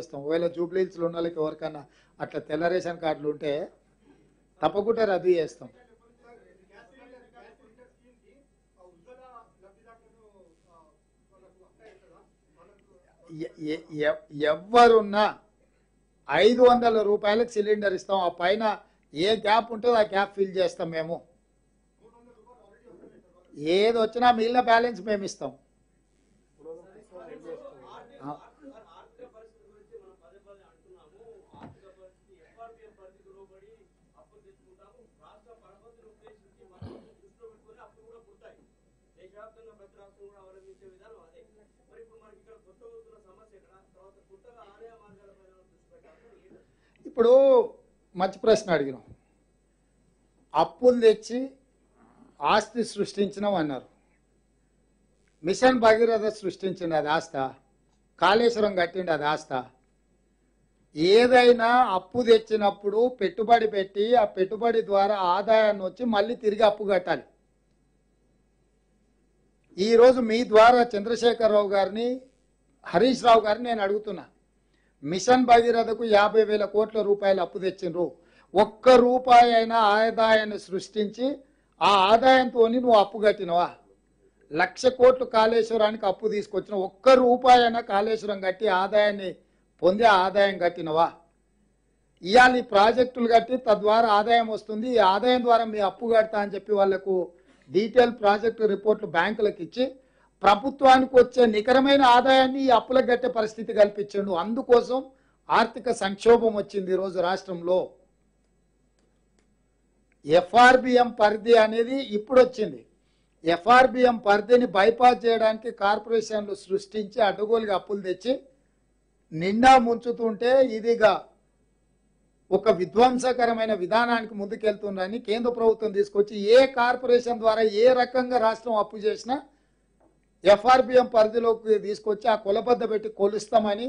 చేస్తాం. ఒకవేళ జూబ్లీహిల్స్లో ఉన్న వాళ్ళకి ఎవరికన్నా అట్లా తెల్ల రేషన్ కార్డులు ఉంటే తప్పకుండా రద్దు చేస్తాం. ఎవరున్నా 500 రూపాయలకు సిలిండర్ ఇస్తాం. ఆ పైన ఏ గ్యాప్ ఉంటుందో ఆ గ్యాప్ ఫిల్ చేస్తాం. మేము ఏది వచ్చినా మిగిలిన బ్యాలెన్స్ మేము ఇస్తాం. ఇప్పుడు మంచి ప్రశ్న అడిగినాం. అప్పులు తెచ్చి ఆస్తి సృష్టించినాం అన్నారు. మిషన్ భగీరథ సృష్టించింది అది ఆస్త? కాళేశ్వరం కట్టిండి అది ఆస్త? ఏదైనా అప్పు తెచ్చినప్పుడు పెట్టుబడి పెట్టి ఆ పెట్టుబడి ద్వారా ఆదాయాన్ని వచ్చి మళ్ళీ తిరిగి అప్పు కట్టాలి. ఈరోజు మీ ద్వారా చంద్రశేఖరరావు గారిని, హరీష్ రావు గారిని నేను అడుగుతున్నా. మిషన్ భగీరథకు 50,000 కోట్ల రూపాయలు అప్పు తెచ్చిండ్రు. ఒక్క రూపాయి అయినా ఆదాయాన్ని సృష్టించి ఆ ఆదాయంతో నువ్వు అప్పు కట్టినవా? 1,00,000 కోట్లు కాళేశ్వరానికి అప్పు తీసుకొచ్చిన ఒక్క రూపాయి అయినా కాళేశ్వరం కట్టి ఆదాయాన్ని పొంది ఆదాయం కట్టినవా? ఇవాళ ఈ ప్రాజెక్టులు కట్టి తద్వారా ఆదాయం వస్తుంది, ఈ ఆదాయం ద్వారా మీ అప్పు కడతా అని చెప్పి వాళ్లకు డీటెయిల్ ప్రాజెక్టు రిపోర్ట్లు బ్యాంకులకు ఇచ్చి ప్రభుత్వానికి వచ్చే నికరమైన ఆదాయాన్ని ఈ అప్పులకు కట్టే పరిస్థితి కల్పించండు. అందుకోసం ఆర్థిక సంక్షోభం వచ్చింది ఈరోజు రాష్ట్రంలో. ఎఫ్ఆర్బిఎం పరిధి అనేది ఇప్పుడు వచ్చింది. ఎఫ్ఆర్బిఎం పరిధిని బైపాస్ చేయడానికి కార్పొరేషన్లు సృష్టించి అడ్డగోలుగా అప్పులు తెచ్చి నిండా ముంచుతుంటే ఇదిగా ఒక విధ్వంసకరమైన విధానానికి ముందుకెళ్తుందని కేంద్ర ప్రభుత్వం తీసుకొచ్చి ఏ కార్పొరేషన్ ద్వారా ఏ రకంగా రాష్ట్రం అప్పు చేసినా ఎఫ్ఆర్బిఎం పరిధిలోకి తీసుకొచ్చి ఆ కొలబద్ద పెట్టి కొలుస్తామని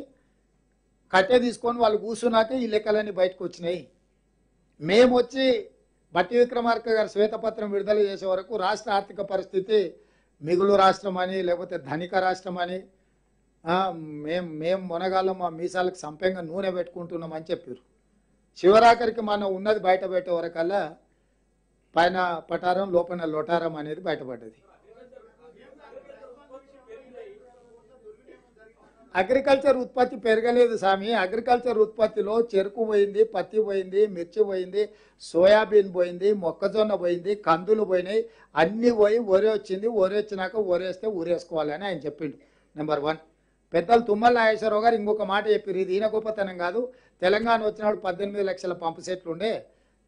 కట్టె తీసుకొని వాళ్ళు కూర్చున్నాక ఈ లెక్కలన్నీ బయటకు వచ్చినాయి. మేము వచ్చి బట్టి విక్రమార్క గారు శ్వేతపత్రం విడుదల చేసే వరకు రాష్ట్ర ఆర్థిక పరిస్థితి మిగులు రాష్ట్రం అని లేకపోతే ధనిక రాష్ట్రం అని మేము మొనగాళ్ళం మా మీసాలకు సంపంగా నూనె పెట్టుకుంటున్నామని చెప్పారు. చివరాఖరికి మనం ఉన్నది బయట పెట్టే వరకల్లా పైన పటారం లోపల లోటారం అనేది బయటపడ్డది. అగ్రికల్చర్ ఉత్పత్తి పెరగలేదు స్వామి. అగ్రికల్చర్ ఉత్పత్తిలో చెరుకు పోయింది, పత్తి పోయింది, మిర్చి పోయింది, సోయాబీన్ పోయింది, మొక్కజొన్న పోయింది, కందులు పోయినాయి, అన్నీ పోయి వరి వచ్చింది. వరి వచ్చినాక వరేస్తే ఊరేసుకోవాలని ఆయన చెప్పిండు. నెంబర్ 1. పెద్దలు తుమ్మల నాగేశ్వరరావు గారు ఇంకొక మాట చెప్పారు. ఇది ఈయన గొప్పతనం కాదు. తెలంగాణ వచ్చినప్పుడు 18 లక్షల పంపు సెట్లు ఉండే.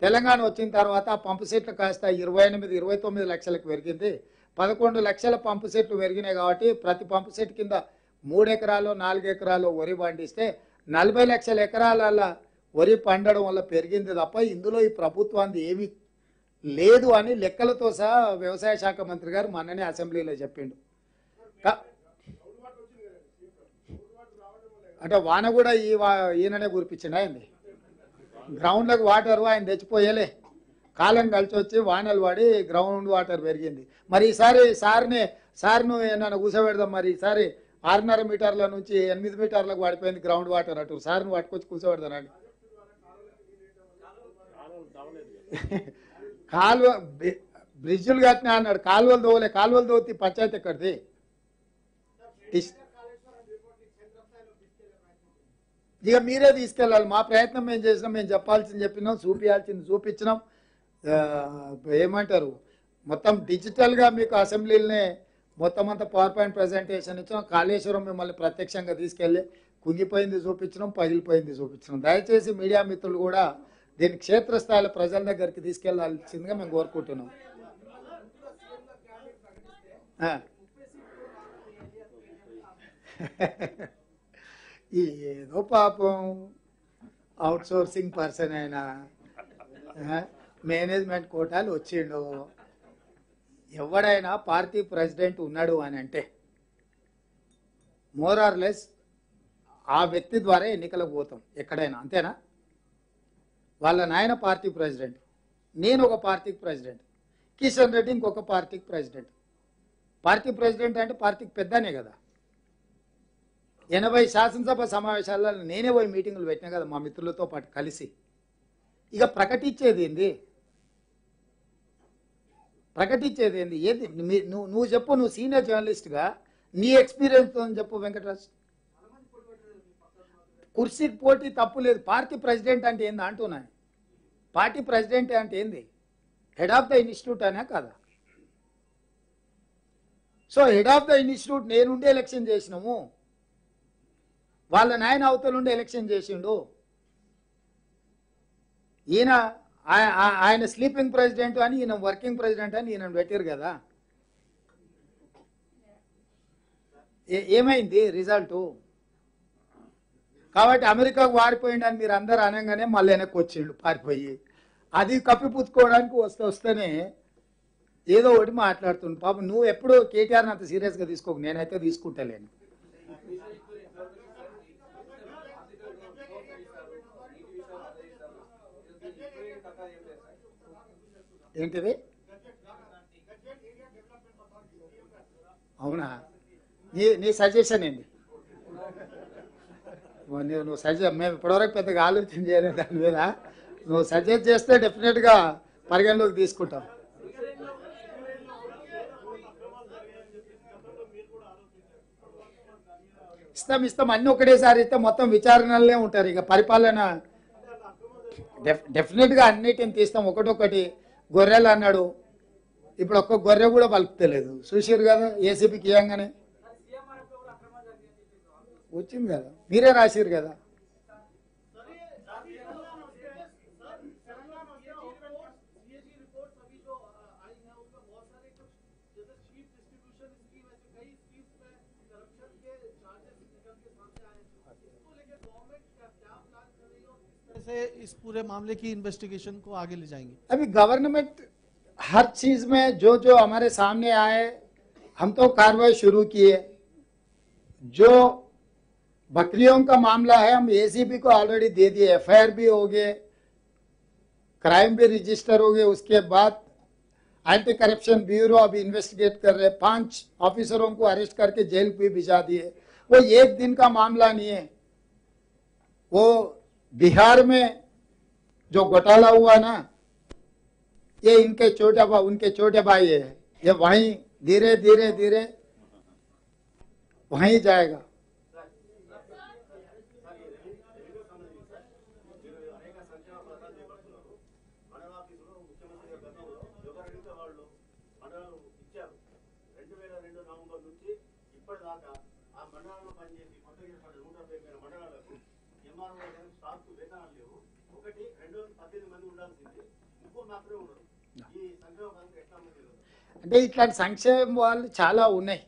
తెలంగాణ వచ్చిన తర్వాత ఆ పంపు సెట్లు కాస్త 28-29 లక్షలకు పెరిగింది. 11 లక్షల పంపు సెట్లు పెరిగినాయి. కాబట్టి ప్రతి పంపు సెట్ కింద 3 ఎకరాలు 4 ఎకరాలు వరి పండిస్తే 40 లక్షల ఎకరాల వరి పండడం వల్ల పెరిగింది తప్ప ఇందులో ఈ ప్రభుత్వానికి ఏమీ లేదు అని లెక్కలతో సహా వ్యవసాయ శాఖ మంత్రి గారు మొన్ననే అసెంబ్లీలో చెప్పిండు. అంటే వాన కూడా ఈయననే కురిపించిండు. అయింది గ్రౌండ్లకు వాటర్ ఆయన తెచ్చిపోయేలే. కాలం కలిసి వచ్చి వానలు పడి గ్రౌండ్ వాటర్ పెరిగింది. మరి ఈసారి సార్ను నన్ను కూర్చోబెడదాం. మరి ఈసారి 6.5 మీటర్ల నుంచి 8 మీటర్లకు పడిపోయింది గ్రౌండ్ వాటర్. అటు సార్ను పట్టుకొచ్చి కూర్చోబెడతానండి. కాలువ బ్రిడ్జులు కట్టినా అన్నాడు. కాలువలు దోవలే. కాలువలు దోతి పంచాయతీ ఎక్కడిది? ఇక మీరే తీసుకెళ్ళాలి. మా ప్రయత్నం మేము చేసినాం. మేము చెప్పాల్సింది చెప్పినాం, చూపించాల్సింది చూపించినాం. ఏమంటారు మొత్తం డిజిటల్గా మీకు అసెంబ్లీలనే మొత్తం అంతా పవర్ పాయింట్ ప్రజెంటేషన్ ఇచ్చాం. కాళేశ్వరం మిమ్మల్ని ప్రత్యక్షంగా తీసుకెళ్ళి కుంగిపోయింది చూపించడం, పగిలిపోయింది చూపించడం. దయచేసి మీడియా మిత్రులు కూడా దీన్ని క్షేత్రస్థాయిలో ప్రజల దగ్గరికి తీసుకెళ్లాల్సిందిగా మేము కోరుకుంటున్నాం. ఏదో పాపం అవుట్ సోర్సింగ్ పర్సన్ అయినా మేనేజ్మెంట్ కోటాలు వచ్చిండు. ఎవడైనా పార్టీ ప్రెసిడెంట్ ఉన్నాడు అని అంటే మోర్ ఆర్ లెస్ ఆ వ్యక్తి ద్వారా ఎన్నికలకు పోతాం ఎక్కడైనా, అంతేనా? వాళ్ళ నాయన పార్టీ ప్రెసిడెంట్, నేను ఒక పార్టీకి ప్రెసిడెంట్, కిషన్ రెడ్డి ఇంకొక పార్టీకి ప్రెసిడెంట్. పార్టీ ప్రెసిడెంట్ అంటే పార్టీకి పెద్దనే కదా. 80 శాసనసభ సమావేశాలలో నేనే పోయి మీటింగులు పెట్టినా కదా మా మిత్రులతో పాటు కలిసి. ఇక ప్రకటించేది ఏంది? ప్రకటించేది ఏంది? ఏది నువ్వు చెప్పు, నువ్వు సీనియర్ జర్నలిస్ట్గా నీ ఎక్స్పీరియన్స్తో చెప్పు వెంకటరాజ్. కుర్సీకి పోటీ తప్పు లేదు. పార్టీ ప్రెసిడెంట్ అంటే ఏంది అంటున్నా. పార్టీ ప్రెసిడెంట్ అంటే ఏంది? హెడ్ ఆఫ్ ద ఇన్స్టిట్యూట్ అనే కదా. So head of the institute నేనుండి ఎలక్షన్ చేసినాము, వాళ్ళ నాయన అవతలుండి ఎలక్షన్ చేసిండు. ఈయన ఆయన స్లీపింగ్ ప్రెసిడెంట్ అని, ఈయన వర్కింగ్ ప్రెసిడెంట్ అని ఈయన పెట్టారు కదా. ఏమైంది రిజల్టు? కాబట్టి అమెరికాకు వారిపోయిండని మీరు అందరు అనగానే మళ్ళీ వెనక్కి వచ్చిండు పారిపోయి. అది కప్పిపుచ్చుకోవడానికి వస్తేనే ఏదో ఒకటి మాట్లాడుతుండు. పాపం నువ్వు ఎప్పుడు కేటీఆర్ని అంత సీరియస్గా తీసుకోకు, నేనైతే తీసుకుంటలేను. ఏంటిది? అవునా? నీ సజెషన్ ఏంది? నువ్వు సజెస్ట్, మేము ఇప్పటివరకు పెద్దగా ఆలోచన చేయలేదు దాని మీద. నువ్వు సజెస్ట్ చేస్తే డెఫినెట్గా పరిగణలోకి తీసుకుంటాం. ఇస్తాం అన్నీ ఒకటేసారి ఇస్తే మొత్తం విచారణలే ఉంటారు. ఇక పరిపాలన డెఫినెట్గా అన్నిటిని తీస్తాం ఒకటొకటి. గొర్రెలు అన్నాడు, ఇప్పుడు ఒక్క గొర్రె కూడా పలుకుతలేదు. చూసారు కదా ఏసీపీకి ఇవ్వగానే వచ్చింది కదా, మీరే రాసిరు కదా. से इस पूरे मामले की इन्वेस्टिगेशन को आगे ले जाएंगे। अभी गवर्नमेंट हर चीज में जो जो हमारे सामने आए हम तो कार्रवाई शुरू किए। जो बकरियों का मामला है हम एसीपी को ऑलरेडी दे दिए, एफआईआर भी हो गए, क्राइम भी रजिस्टर हो गए। उसके बाद एंटी करप्शन ब्यूरो अभी इन्वेस्टिगेट कर रहे, 5 ऑफिसरों को अरेस्ट करके जेल भी भिजा दिए। वो एक दिन का मामला नहीं है। वो बिहार में जो घोटाला हुआ ना, ये उनके छोटे भाई है। ये वहीं धीरे धीरे धीरे वहीं जाएगा। అంటే ఇట్లాంటి సంక్షేమ వాళ్ళు చాలా ఉన్నాయి.